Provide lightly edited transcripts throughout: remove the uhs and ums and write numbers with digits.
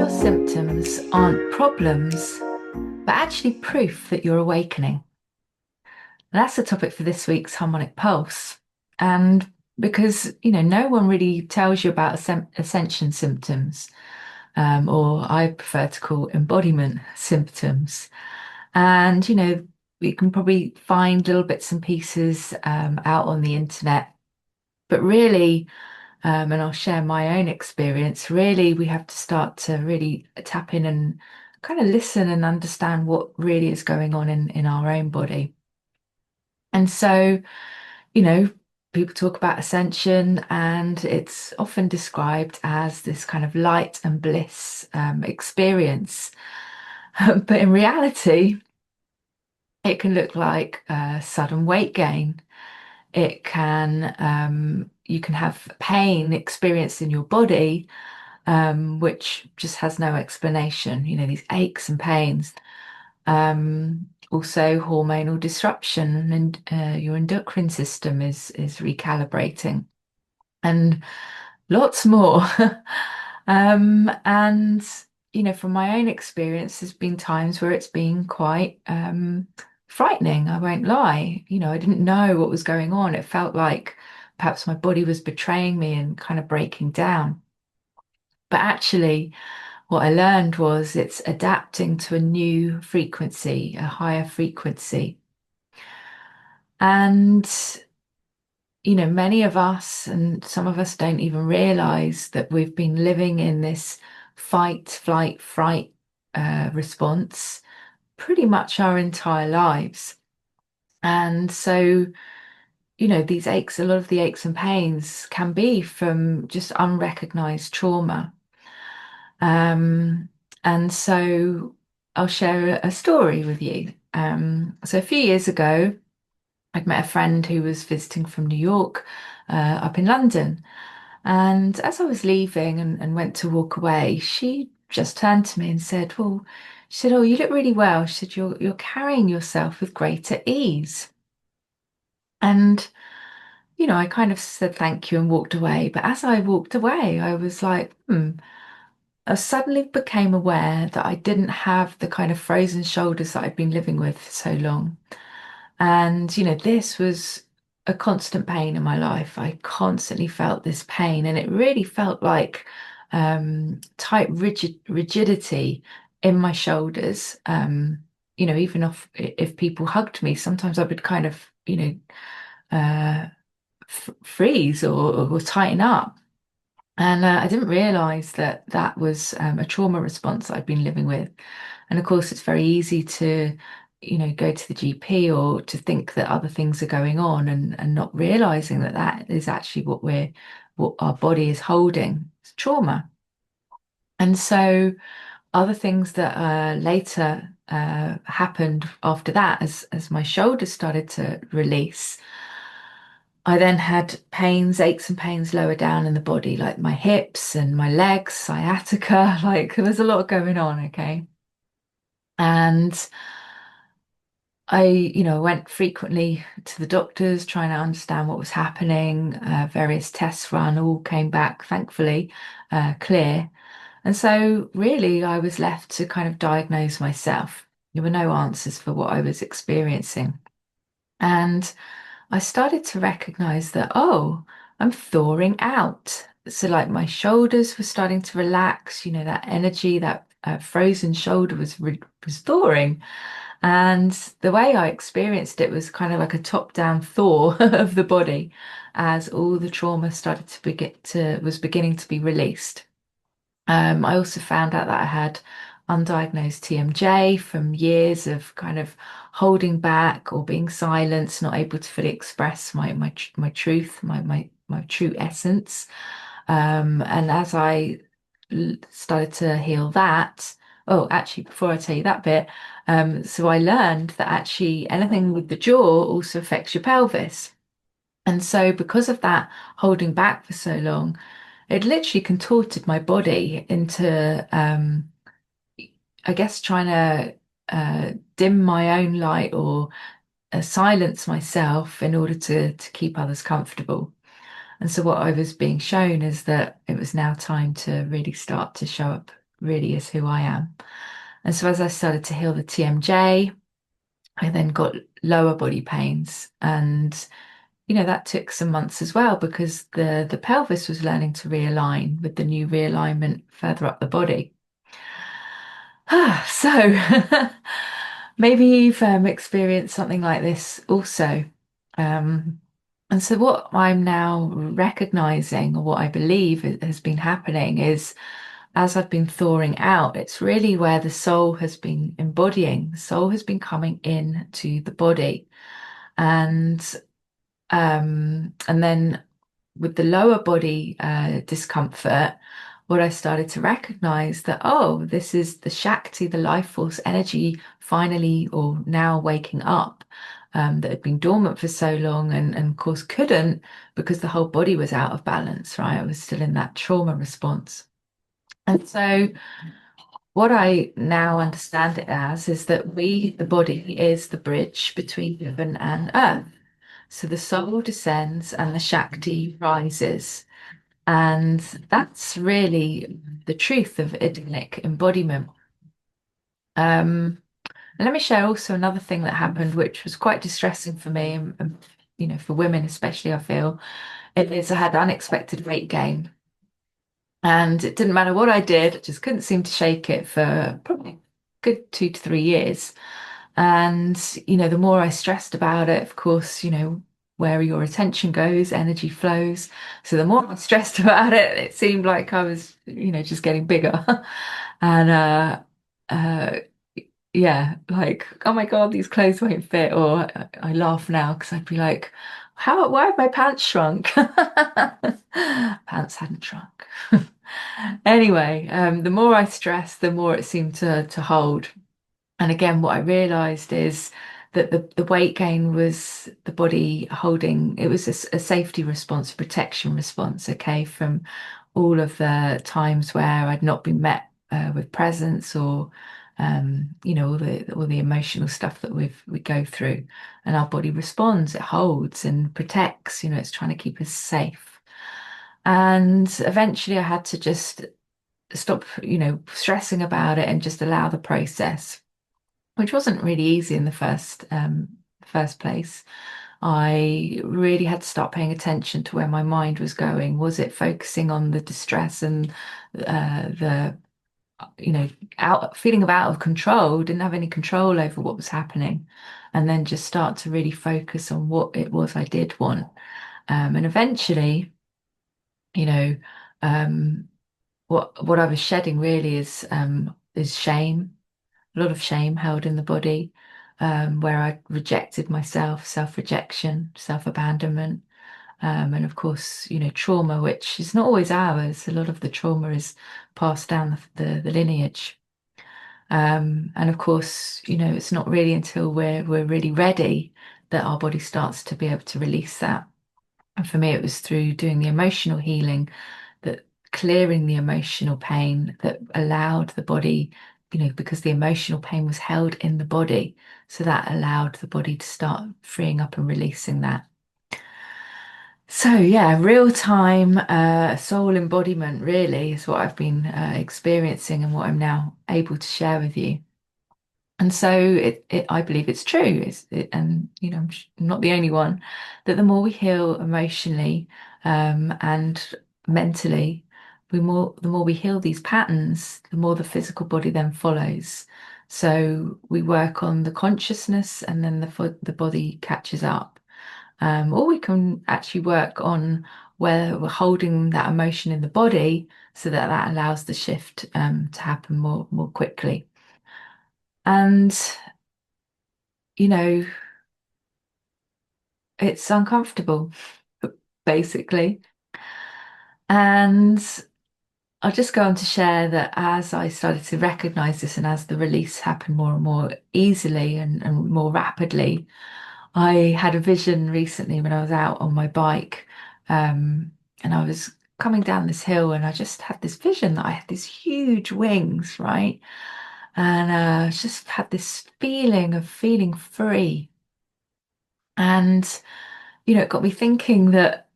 your symptoms aren't problems, but actually proof that you're awakening. And that's the topic for this week's Harmonic Pulse. And because, no one really tells you about ascension symptoms, or I prefer to call embodiment symptoms. And, we can probably find little bits and pieces out on the internet. But really, and I'll share my own experience. Really, we have to start to really tap in and kind of listen and understand what really is going on in our own body. And so, you know, people talk about ascension, and it's often described as this kind of light and bliss experience. But in reality, it can look like sudden weight gain. It can, you can have pain experienced in your body, which just has no explanation, these aches and pains. Also hormonal disruption, and your endocrine system is recalibrating, and lots more. And from my own experience, there's been times where it's been quite frightening, I won't lie. I didn't know what was going on. It felt like perhaps my body was betraying me and kind of breaking down. But actually, what I learned was it's adapting to a new frequency, a higher frequency. And, many of us, and some of us don't even realize that we've been living in this fight, flight, fright response pretty much our entire lives. And so, these aches, a lot of the aches and pains can be from just unrecognized trauma. Um, and so I'll share a story with you. So a few years ago, I'd met a friend who was visiting from New York, up in London. And as I was leaving and went to walk away, she just turned to me and said, "Well," she said, "Oh, you look really well." She said, "You're carrying yourself with greater ease." And, I kind of said thank you and walked away. But as I walked away, I was like, I suddenly became aware that I didn't have the kind of frozen shoulders that I'd been living with for so long. And, this was a constant pain in my life. I constantly felt this pain, and it really felt like tight rigidity in my shoulders. Even if people hugged me, sometimes I would kind of, uh, freeze or tighten up. And I didn't realize that that was a trauma response I'd been living with. And of course, it's very easy to, go to the GP or to think that other things are going on, and not realizing that that is actually what our body is holding. It's trauma. And so other things that later happened after that, as my shoulders started to release, I then had pains, aches and pains lower down in the body, like my hips and my legs, sciatica, like there was a lot going on, okay? And went frequently to the doctors trying to understand what was happening. Various tests run, all came back, thankfully, clear. And so really I was left to kind of diagnose myself. There were no answers for what I was experiencing. And I started to recognize that, oh, I'm thawing out. So, like, my shoulders were starting to relax, that energy, that frozen shoulder was thawing. And the way I experienced it was kind of like a top-down thaw of the body as all the trauma started to was beginning to be released. I also found out that I had undiagnosed TMJ from years of kind of holding back or being silenced, not able to fully express my truth, my true essence. And as I started to heal that, oh, actually, before I tell you that bit, so I learned that actually anything with the jaw also affects your pelvis. And so, because of that holding back for so long, it literally contorted my body into, I guess, trying to dim my own light or silence myself in order to keep others comfortable. And so, what I was being shown is that it was now time to really start to show up really is who I am. And so as I started to heal the TMJ, I then got lower body pains. And, that took some months as well because the pelvis was learning to realign with the new realignment further up the body. So maybe you've experienced something like this also. Um, and so what I'm now recognizing, or what I believe has been happening, is as I've been thawing out, it's really where the soul has been embodying. The soul has been coming in to the body. And and then with the lower body discomfort, what I started to recognize that, oh, this is the Shakti, the life force energy, finally or now waking up, that had been dormant for so long and of course couldn't because the whole body was out of balance, right? I was still in that trauma response. And so what I now understand it as is that the body, is the bridge between heaven and earth. So the soul descends and the Shakti rises. And that's really the truth of idyllic embodiment. And let me share also another thing that happened, which was quite distressing for me, and for women especially, I feel, it is I had unexpected weight gain. And it didn't matter what I did, I just couldn't seem to shake it for probably a good 2 to 3 years. And, the more I stressed about it, of course, where your attention goes, energy flows. So the more I stressed about it, it seemed like I was, just getting bigger. And uh yeah, like, oh my God, these clothes won't fit. Or I laugh now because I'd be like, why have my pants shrunk? Pants hadn't shrunk. Anyway, the more I stressed, the more it seemed to hold. And again, what I realized is that the weight gain was the body holding, it was a safety response, a protection response, okay, from all of the times where I'd not been met with presence or all the emotional stuff that we go through. And our body responds, it holds and protects, it's trying to keep us safe. And eventually I had to just stop, stressing about it and just allow the process, which wasn't really easy in the first place. I really had to start paying attention to where my mind was going. Was it focusing on the distress and the you know out feeling of out of control? Didn't have any control over what was happening, and then just start to really focus on what it was I did want. And eventually, you know, um, what I was shedding really is shame, a lot of shame held in the body, where I rejected myself, self-rejection, self-abandonment, and of course, trauma, which is not always ours. A lot of the trauma is passed down the lineage. And of course, it's not really until we're really ready that our body starts to be able to release that. And for me, it was through doing the emotional healing, that clearing the emotional pain that allowed the body, because the emotional pain was held in the body. So that allowed the body to start freeing up and releasing that. So yeah, real time soul embodiment really is what I've been experiencing and what I'm now able to share with you. And so I believe it's true. And I'm not the only one, that the more we heal emotionally and mentally, the more we heal these patterns, the more the physical body then follows. So we work on the consciousness, and then the body catches up. Or we can actually work on where we're holding that emotion in the body, so that that allows the shift to happen more quickly. And you know, it's uncomfortable, basically. And I'll just go on to share that as I started to recognize this and as the release happened more and more easily and more rapidly, I had a vision recently when I was out on my bike, and I was coming down this hill and I just had this vision that I had these huge wings, right? And just had this feeling of feeling free. And it got me thinking that,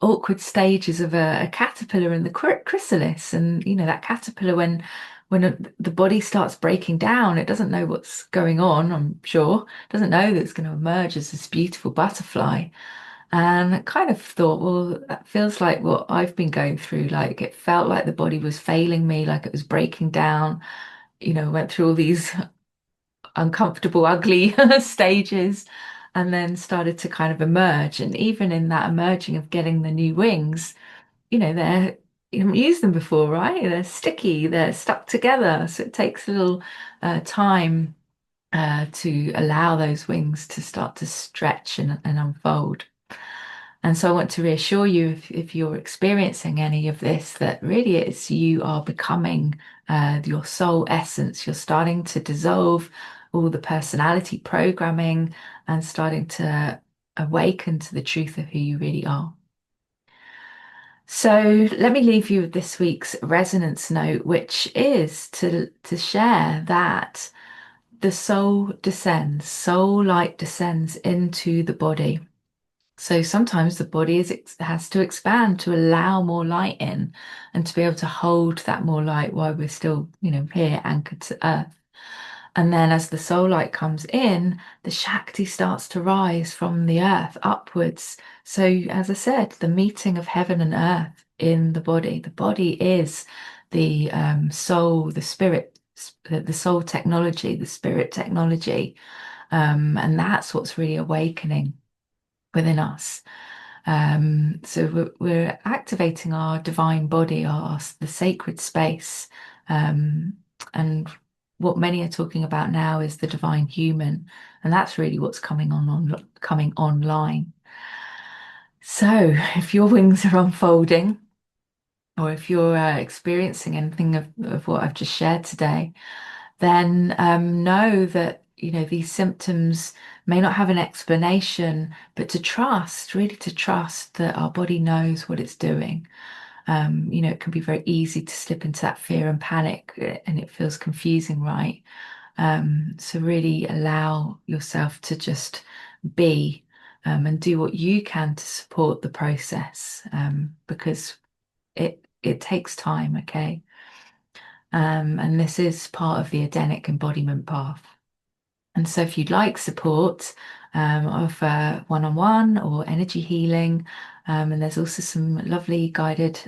awkward stages of a caterpillar in the chrysalis. And that caterpillar, when the body starts breaking down, it doesn't know what's going on, I'm sure. Doesn't know that it's going to emerge as this beautiful butterfly. And I kind of thought, well, that feels like what I've been going through. Like it felt like the body was failing me, like it was breaking down. Went through all these uncomfortable, ugly stages, and then started to kind of emerge. And even in that emerging of getting the new wings, they're you haven't used them before, right? They're sticky, they're stuck together. So it takes a little time to allow those wings to start to stretch and unfold. And so I want to reassure you if you're experiencing any of this, that really it's you are becoming your soul essence. You're starting to dissolve all the personality programming and starting to awaken to the truth of who you really are. So let me leave you with this week's resonance note, which is to share that the soul descends, soul light descends into the body. So sometimes the body has to expand to allow more light in and to be able to hold that more light while we're still, here anchored to earth. And then as the soul light comes in, the Shakti starts to rise from the earth upwards. So as I said, the meeting of heaven and earth in the body. The body is the soul, the spirit, the soul technology, the spirit technology. And that's what's really awakening within us. So we're activating our divine body, the sacred space, and what many are talking about now is the divine human, and that's really what's coming online. So if your wings are unfolding, or if you're experiencing anything of what I've just shared today, then know that these symptoms may not have an explanation, but to trust, really to trust that our body knows what it's doing. It can be very easy to slip into that fear and panic, and it feels confusing, right? So really allow yourself to just be and do what you can to support the process, because it takes time, okay? And this is part of the Edenic embodiment path. And so if you'd like support of one-on-one or energy healing, and there's also some lovely guided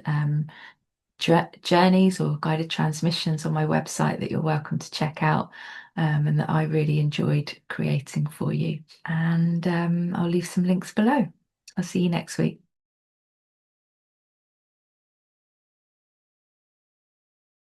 journeys or guided transmissions on my website that you're welcome to check out, and that I really enjoyed creating for you. And I'll leave some links below. I'll see you next week.